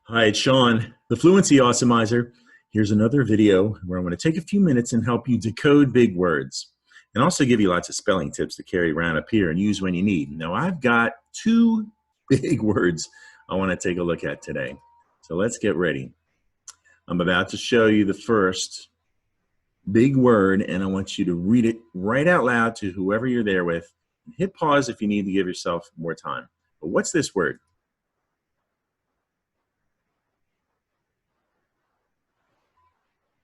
Hi, it's Sean, the Fluency Awesomeizer. Here's another video where I'm going to take a few minutes and help you decode big words and also give you lots of spelling tips to carry around up here and use when you need. Now, I've got two big words I want to take a look at today. So let's get ready. I'm about to show you the first big word, and I want you to read it right out loud to whoever you're there with. Hit pause if you need to give yourself more time. But what's this word?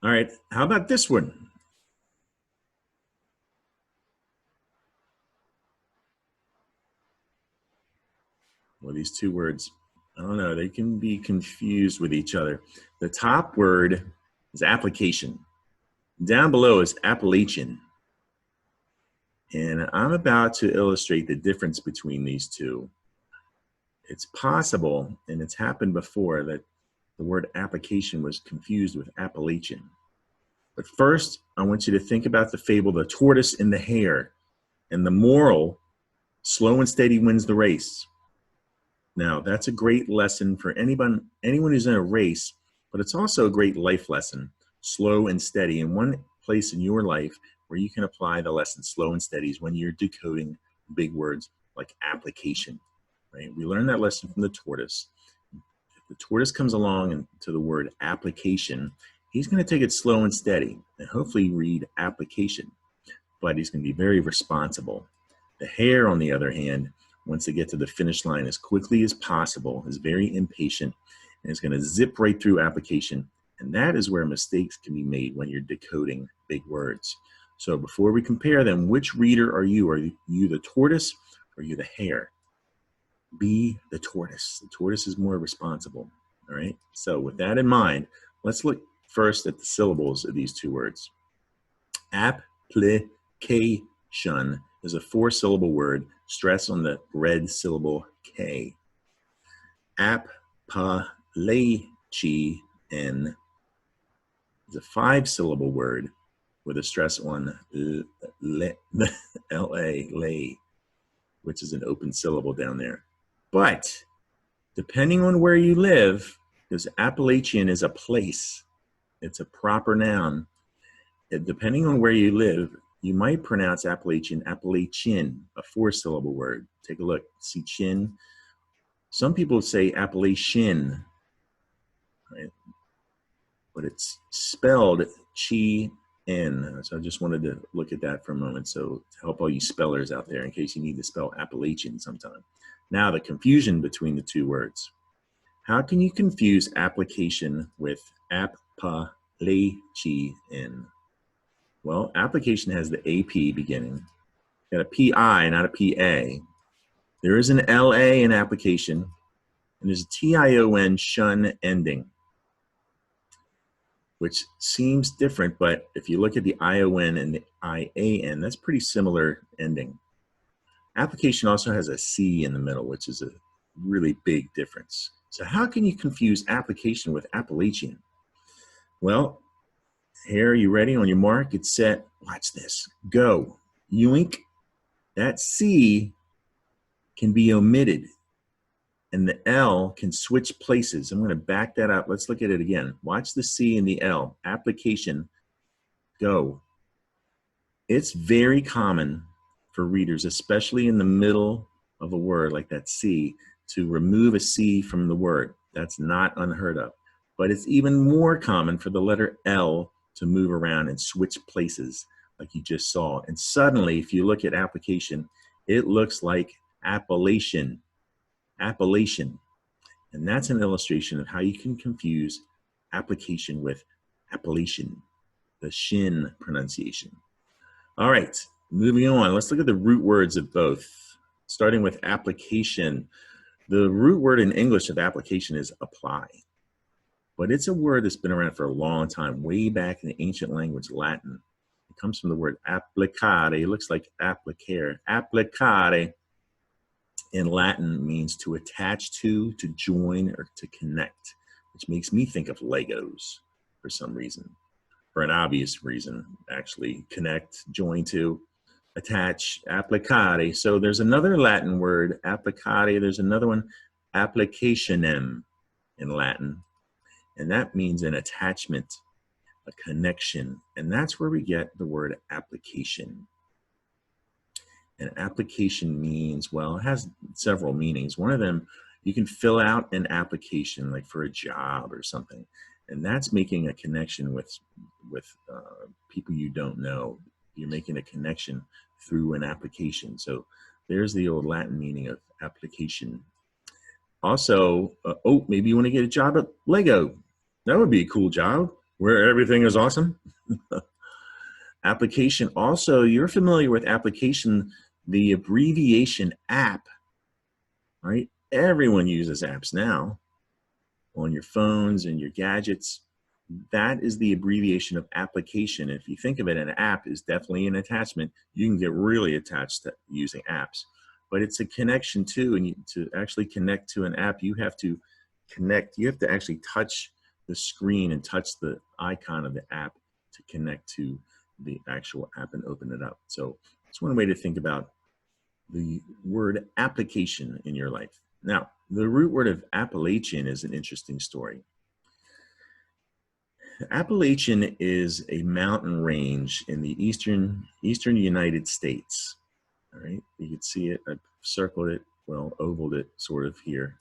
All right, how about this one? Well, these two words, I don't know, they can be confused with each other. The top word is application. Down below is Appalachian. And I'm about to illustrate the difference between these two. It's possible, and it's happened before, that the word application was confused with Appalachian. But first, I want you to think about the fable, The Tortoise and the Hare, and the moral, slow and steady wins the race. Now, that's a great lesson for anyone who's in a race, but it's also a great life lesson, slow and steady. And one place in your life where you can apply the lesson slow and steady is when you're decoding big words like application, right? We learned that lesson from the tortoise. If the tortoise comes along and to the word application, he's going to take it slow and steady and hopefully read application, but he's going to be very responsible. The hare, on the other hand, wants to get to the finish line as quickly as possible, is very impatient, and is going to zip right through application. And that is where mistakes can be made when you're decoding big words. So before we compare them, which reader are you? Are you the tortoise or are you the hare? Be the tortoise. The tortoise is more responsible. All right. So with that in mind, let's look first at the syllables of these two words. Application is a 4-syllable word. Stress on the red syllable K. Apalachee is a 5-syllable word with a stress on L-A, lay, which is an open syllable down there. But depending on where you live, because Appalachian is a place, it's a proper noun. Depending on where you live, you might pronounce Appalachian, Appalachian, a 4-syllable word. Take a look, see chin. Some people say Appalachian, right? But it's spelled chi-n. So I just wanted to look at that for a moment. So to help all you spellers out there in case you need to spell Appalachian sometime. Now the confusion between the two words. How can you confuse application with Apalachee? Well, application has the AP beginning. Got a PI, not a PA. There is an LA in application, and there's a TION shun ending, which seems different, but if you look at the ION and the IAN, that's pretty similar ending. Application also has a C in the middle, which is a really big difference. So how can you confuse application with Appalachian? Well, here, you ready? On your mark, get set, watch this, go. Yoink. That C can be omitted, and the L can switch places. I'm going to back that up. Let's look at it again. Watch the C and the L. Application, go. It's very common for readers, especially in the middle of a word like that C, to remove a C from the word. That's not unheard of. But it's even more common for the letter L to move around and switch places like you just saw. And suddenly, if you look at application, it looks like Appalachian. Appalachian. And that's an illustration of how you can confuse application with Appalachian, the shin pronunciation. All right, moving on. Let's look at the root words of both. Starting with application. The root word in English of application is apply. But it's a word that's been around for a long time, way back in the ancient language, Latin. It comes from the word applicare. It looks like applicare. Applicare in Latin means to attach to join, or to connect, which makes me think of Legos for some reason. For an obvious reason, actually. Connect, join to, attach, applicare. So there's another Latin word, applicare. There's another one, applicationem. in Latin, and that means an attachment, a connection, and that's where we get the word application. And application means, well, it has several meanings. One of them, you can fill out an application like for a job or something, and that's making a connection with people you don't know. You're making a connection through an application. So there's the old Latin meaning of application. Also, oh, maybe you want to get a job at Lego. That would be a cool job where everything is awesome. Application, also, you're familiar with application, the abbreviation app, right? Everyone uses apps now on your phones and your gadgets. That is the abbreviation of application. If you think of it, an app is definitely an attachment. You can get really attached to using apps, but it's a connection too. And to actually connect to an app, you have to connect. You have to actually touch the screen and touch the icon of the app to connect to the actual app and open it up. So it's one way to think about the word application in your life. Now, the root word of Appalachian is an interesting story. Appalachian is a mountain range in the eastern United States. All right, you can see it. I've circled it, well, ovaled it sort of here.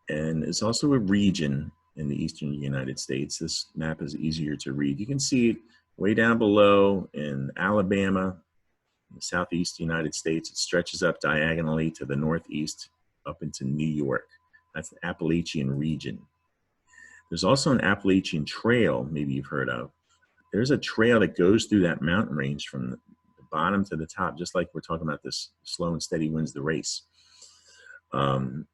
And it's also a region in the eastern United States. This map is easier to read. You can see it way down below in Alabama, in the southeast United States. It stretches up diagonally to the northeast up into New York. That's the Appalachian region. There's also an Appalachian Trail, maybe you've heard of. There's a trail that goes through that mountain range from the bottom to the top, just like we're talking about this slow and steady wins the race. And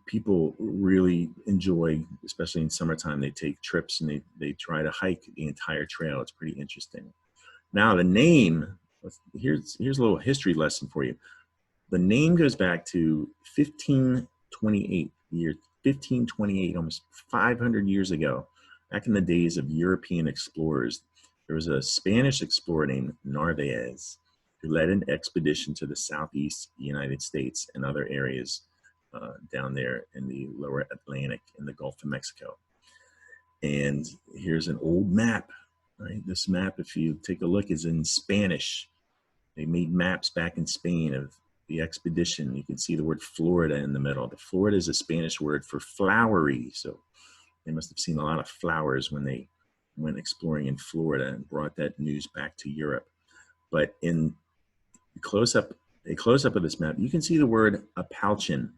people really enjoy, especially in summertime, they take trips and they try to hike the entire trail. It's pretty interesting. Now the name, here's a little history lesson for you. The name goes back to 1528, year 1528, almost 500 years ago, back in the days of European explorers. There was a Spanish explorer named Narvaez who led an expedition to the southeast United States and other areas down there in the lower Atlantic in the Gulf of Mexico. And here's an old map, right? This map, if you take a look, is in Spanish. They made maps back in Spain of the expedition. You can see the word Florida in the middle. The Florida is a Spanish word for flowery. So they must have seen a lot of flowers when they went exploring in Florida and brought that news back to Europe. But in a close-up of this map, you can see the word Apalachee.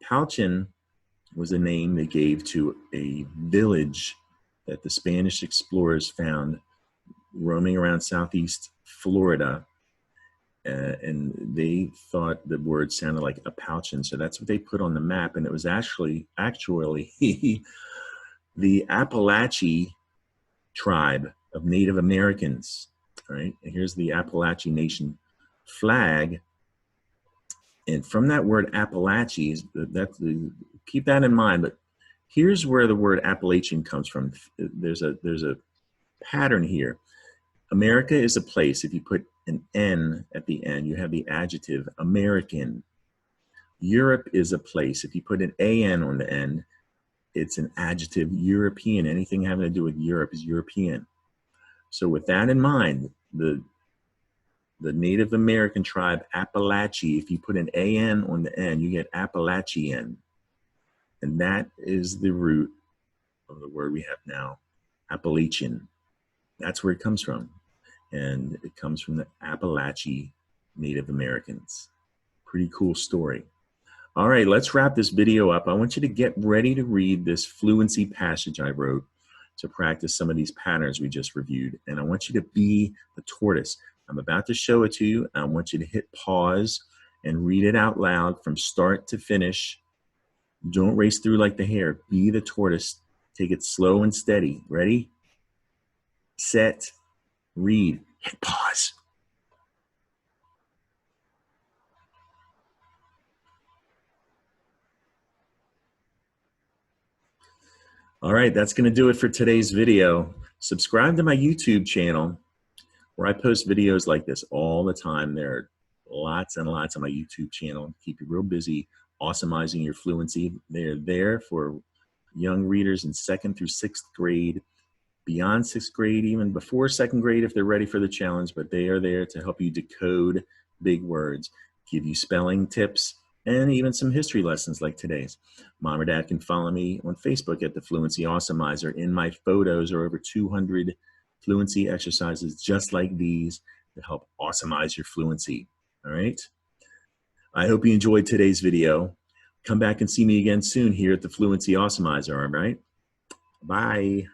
Apalachee was a name they gave to a village that the Spanish explorers found roaming around southeast Florida. And they thought the word sounded like Appalachian, so that's what they put on the map. And it was actually the Apalachee tribe of Native Americans. All right, and here's the Apalachee Nation flag. And from that word Apalachee, keep that in mind. But here's where the word Appalachian comes from. There's a pattern here. America is a place. If you put an N at the end, you have the adjective American. Europe is a place. If you put an AN on the end, it's an adjective European. Anything having to do with Europe is European. So with that in mind, the Native American tribe Apalachee, if you put an AN on the end, you get Appalachian. And that is the root of the word we have now, Appalachian. That's where it comes from. And it comes from the Apalachee Native Americans. Pretty cool story. All right, let's wrap this video up. I want you to get ready to read this fluency passage I wrote to practice some of these patterns we just reviewed. And I want you to be the tortoise. I'm about to show it to you. I want you to hit pause and read it out loud from start to finish. Don't race through like the hare. Be the tortoise. Take it slow and steady. Ready? Set. Read. Hit pause. All right, that's going to do it for today's video. Subscribe to my YouTube channel where I post videos like this all the time. There are lots and lots on my YouTube channel. Keep you real busy awesomizing your fluency. They're there for young readers in 2nd through 6th grade, beyond 6th grade, even before 2nd grade if they're ready for the challenge, but they are there to help you decode big words, give you spelling tips, and even some history lessons like today's. Mom or dad can follow me on Facebook at the Fluency Awesomizer. In my photos are over 200 fluency exercises just like these to help awesomize your fluency. All right. I hope you enjoyed today's video. Come back and see me again soon here at the Fluency Awesomizer. All right. Bye.